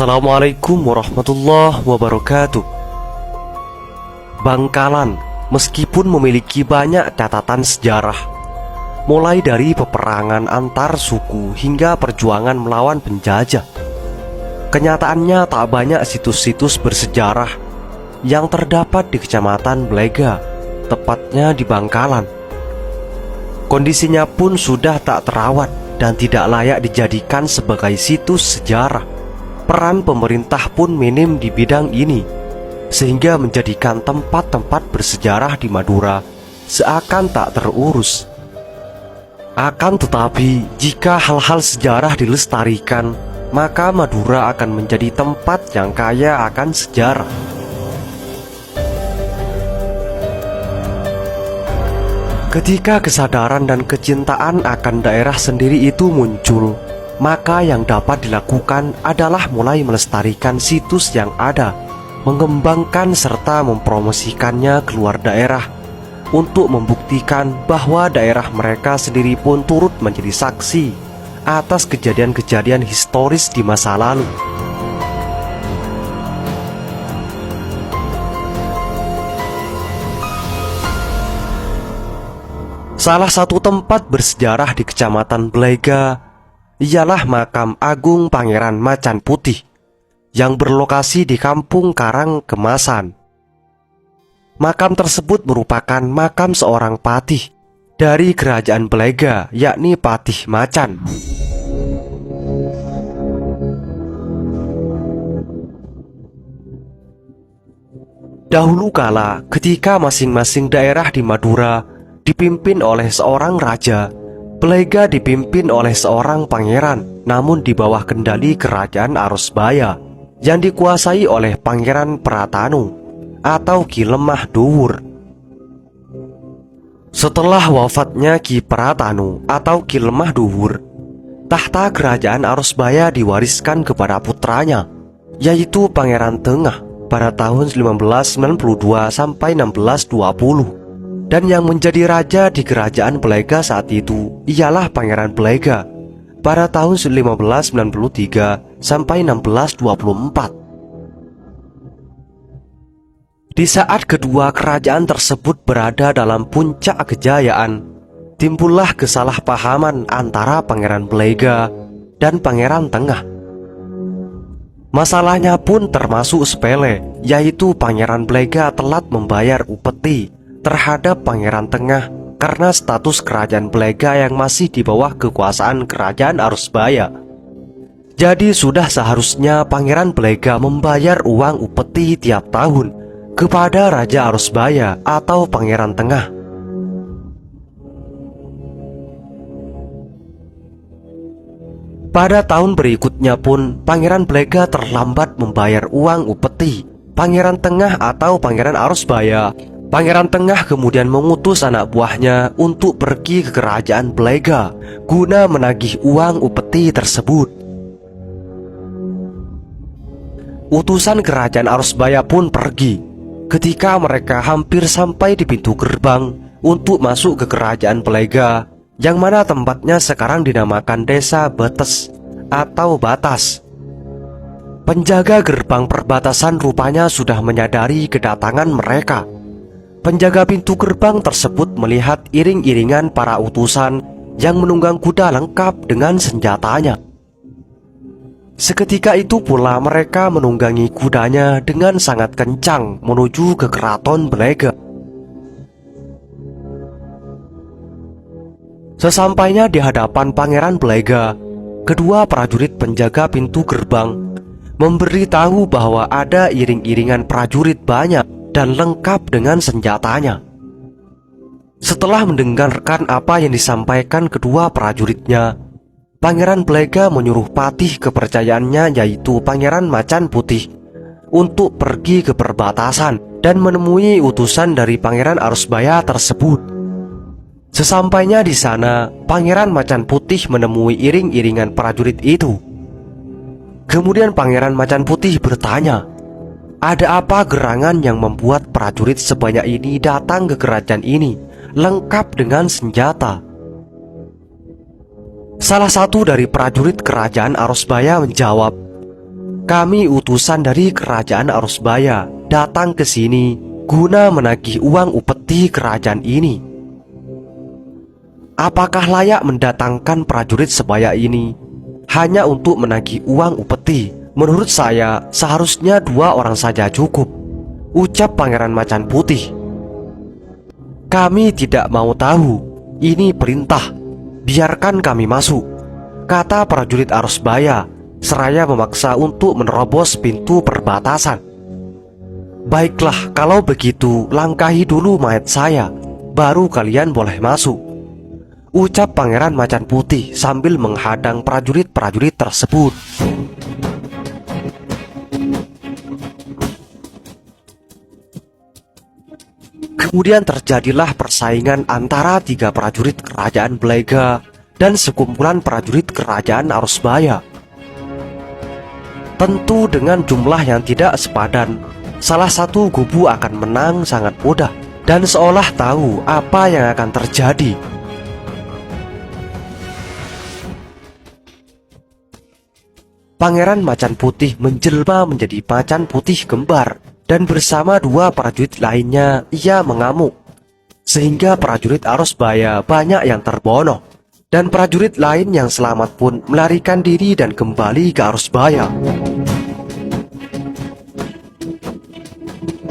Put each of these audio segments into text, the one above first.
Assalamualaikum warahmatullahi wabarakatuh. Bangkalan meskipun memiliki banyak catatan sejarah, mulai dari peperangan antar suku hingga perjuangan melawan penjajah, kenyataannya tak banyak situs-situs bersejarah yang terdapat di Kecamatan Blega, tepatnya di Bangkalan. Kondisinya pun sudah tak terawat dan tidak layak dijadikan sebagai situs sejarah. Peran pemerintah pun minim di bidang ini, sehingga menjadikan tempat-tempat bersejarah di Madura seakan tak terurus. Akan tetapi, jika hal-hal sejarah dilestarikan, maka Madura akan menjadi tempat yang kaya akan sejarah. Ketika kesadaran dan kecintaan akan daerah sendiri itu muncul, maka yang dapat dilakukan adalah mulai melestarikan situs yang ada, mengembangkan serta mempromosikannya keluar daerah, untuk membuktikan bahwa daerah mereka sendiri pun turut menjadi saksi atas kejadian-kejadian historis di masa lalu. Salah satu tempat bersejarah di Kecamatan Blega ialah Makam Agung Pangeran Macan Putih yang berlokasi di Kampung Karang Kemasan. Makam tersebut merupakan makam seorang patih dari Kerajaan Blega, yakni Patih Macan. Dahulu kala, ketika masing-masing daerah di Madura dipimpin oleh seorang raja, Blega dipimpin oleh seorang pangeran, namun di bawah kendali Kerajaan Arusbaya yang dikuasai oleh Pangeran Pratanu atau Ki Lemah Duwur. Setelah wafatnya Ki Pratanu atau Ki Lemah Duwur, tahta Kerajaan Arusbaya diwariskan kepada putranya, yaitu Pangeran Tengah pada tahun 1592 sampai 1620. Dan yang menjadi raja di Kerajaan Blega saat itu ialah Pangeran Blega pada tahun 1593 sampai 1624. Di saat kedua kerajaan tersebut berada dalam puncak kejayaan, timbullah kesalahpahaman antara Pangeran Blega dan Pangeran Tengah. Masalahnya pun termasuk sepele, yaitu Pangeran Blega telat membayar upeti terhadap Pangeran Tengah karena status Kerajaan Blega yang masih di bawah kekuasaan Kerajaan Arusbaya. Jadi sudah seharusnya Pangeran Blega membayar uang upeti tiap tahun kepada Raja Arusbaya atau Pangeran Tengah. Pada tahun berikutnya pun Pangeran Blega terlambat membayar uang upeti Pangeran Tengah atau Pangeran Arusbaya. Pangeran Tengah kemudian mengutus anak buahnya untuk pergi ke Kerajaan Blega guna menagih uang upeti tersebut. Utusan Kerajaan Arusbaya pun pergi. Ketika mereka hampir sampai di pintu gerbang untuk masuk ke Kerajaan Blega, yang mana tempatnya sekarang dinamakan Desa Betes atau Batas, penjaga gerbang perbatasan rupanya sudah menyadari kedatangan mereka. Penjaga pintu gerbang tersebut melihat iring-iringan para utusan yang menunggang kuda lengkap dengan senjatanya. Seketika itu pula mereka menunggangi kudanya dengan sangat kencang menuju ke keraton Blega. Sesampainya di hadapan Pangeran Blega, kedua prajurit penjaga pintu gerbang memberitahu bahwa ada iring-iringan prajurit banyak dan lengkap dengan senjatanya. Setelah mendengarkan apa yang disampaikan kedua prajuritnya, Pangeran Blega menyuruh patih kepercayaannya, yaitu Pangeran Macan Putih, untuk pergi ke perbatasan dan menemui utusan dari Pangeran Arusbaya tersebut. Sesampainya di sana, Pangeran Macan Putih menemui iring-iringan prajurit itu. Kemudian Pangeran Macan Putih bertanya, ada apa gerangan yang membuat prajurit sebanyak ini datang ke kerajaan ini, lengkap dengan senjata? Salah satu dari prajurit kerajaan Arusbaya menjawab, kami utusan dari Kerajaan Arusbaya datang ke sini guna menagih uang upeti kerajaan ini. Apakah layak mendatangkan prajurit sebaya ini hanya untuk menagih uang upeti? Menurut saya, seharusnya 2 orang saja cukup, ucap Pangeran Macan Putih. Kami tidak mau tahu, ini perintah, biarkan kami masuk, kata prajurit Arusbaya seraya memaksa untuk menerobos pintu perbatasan. Baiklah, kalau begitu langkahi dulu mayat saya, baru kalian boleh masuk, ucap Pangeran Macan Putih sambil menghadang prajurit-prajurit tersebut. Kemudian terjadilah persaingan antara 3 prajurit kerajaan Belega dan sekumpulan prajurit kerajaan Arusbaya. Tentu dengan jumlah yang tidak sepadan, salah satu kubu akan menang sangat mudah dan seolah tahu apa yang akan terjadi. Pangeran Macan Putih menjelma menjadi macan putih kembar, dan bersama 2 prajurit lainnya ia mengamuk, sehingga prajurit Arusbaya banyak yang terbunuh, dan prajurit lain yang selamat pun melarikan diri dan kembali ke Arusbaya.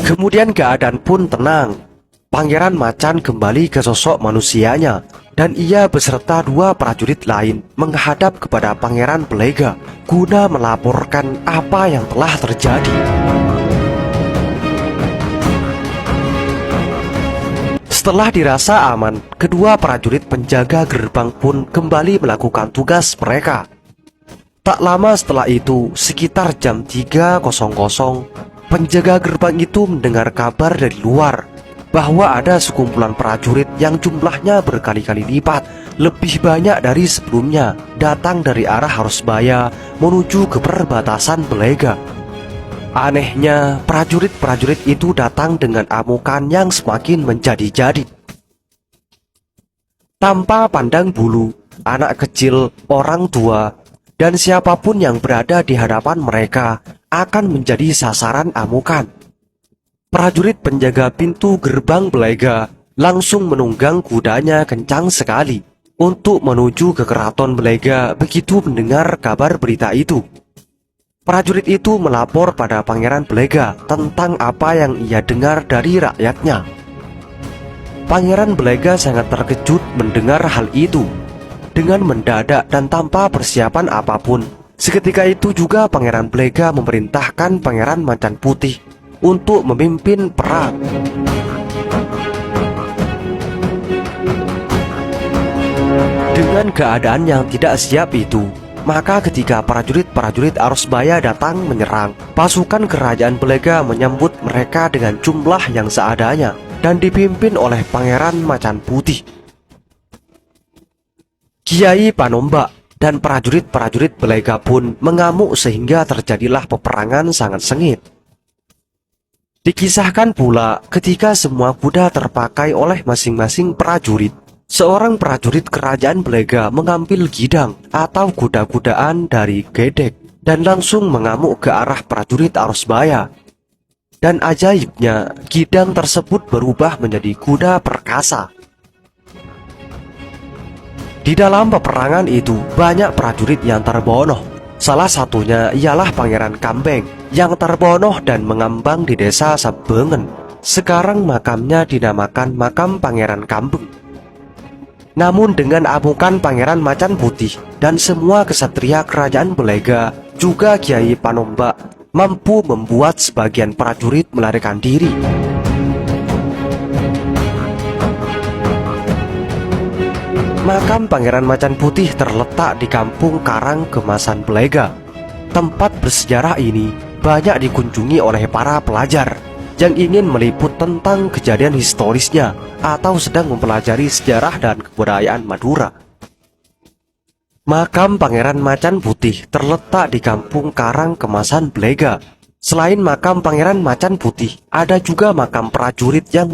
Kemudian keadaan pun tenang. Pangeran Macan kembali ke sosok manusianya, dan ia beserta 2 prajurit lain menghadap kepada Pangeran Belega guna melaporkan apa yang telah terjadi. Setelah dirasa aman, kedua prajurit penjaga gerbang pun kembali melakukan tugas mereka. Tak lama setelah itu, sekitar jam 3.00, penjaga gerbang itu mendengar kabar dari luar bahwa ada sekumpulan prajurit yang jumlahnya berkali-kali lipat lebih banyak dari sebelumnya datang dari arah Arusbaya menuju ke perbatasan Belega. Anehnya, prajurit-prajurit itu datang dengan amukan yang semakin menjadi-jadi. Tanpa pandang bulu, anak kecil, orang tua, dan siapapun yang berada di hadapan mereka akan menjadi sasaran amukan. Prajurit penjaga pintu gerbang Belega langsung menunggang kudanya kencang sekali untuk menuju ke keraton Belega begitu mendengar kabar berita itu. Prajurit itu melapor pada Pangeran Belega tentang apa yang ia dengar dari rakyatnya. Pangeran Belega sangat terkejut mendengar hal itu. Dengan mendadak dan tanpa persiapan apapun, seketika itu juga Pangeran Belega memerintahkan Pangeran Macan Putih untuk memimpin perang. Dengan keadaan yang tidak siap itu, maka ketika prajurit-prajurit Arusbaya datang menyerang, pasukan kerajaan Belega menyambut mereka dengan jumlah yang seadanya dan dipimpin oleh Pangeran Macan Putih. Kiai Panombak dan prajurit-prajurit Belega pun mengamuk sehingga terjadilah peperangan sangat sengit. Dikisahkan pula ketika semua kuda terpakai oleh masing-masing prajurit, seorang prajurit kerajaan Belega mengambil gidang atau kuda-kudaan dari gedek dan langsung mengamuk ke arah prajurit Arusbaya. Dan ajaibnya, gidang tersebut berubah menjadi kuda perkasa. Di dalam peperangan itu banyak prajurit yang terbunuh. Salah satunya ialah Pangeran Kambeng yang terbunuh dan mengambang di desa Sebengen. Sekarang makamnya dinamakan makam Pangeran Kambeng. Namun dengan amukan Pangeran Macan Putih dan semua kesatria kerajaan Belega, juga Kiai Panombak mampu membuat sebagian prajurit melarikan diri. Makam Pangeran Macan Putih terletak di Kampung Karang Kemasan Belega. Tempat bersejarah ini banyak dikunjungi oleh para pelajar yang ingin meliput tentang kejadian historisnya atau sedang mempelajari sejarah dan kebudayaan Madura. Makam Pangeran Macan Putih terletak di Kampung Karang Kemasan Belega. Selain makam Pangeran Macan Putih, ada juga makam prajurit yang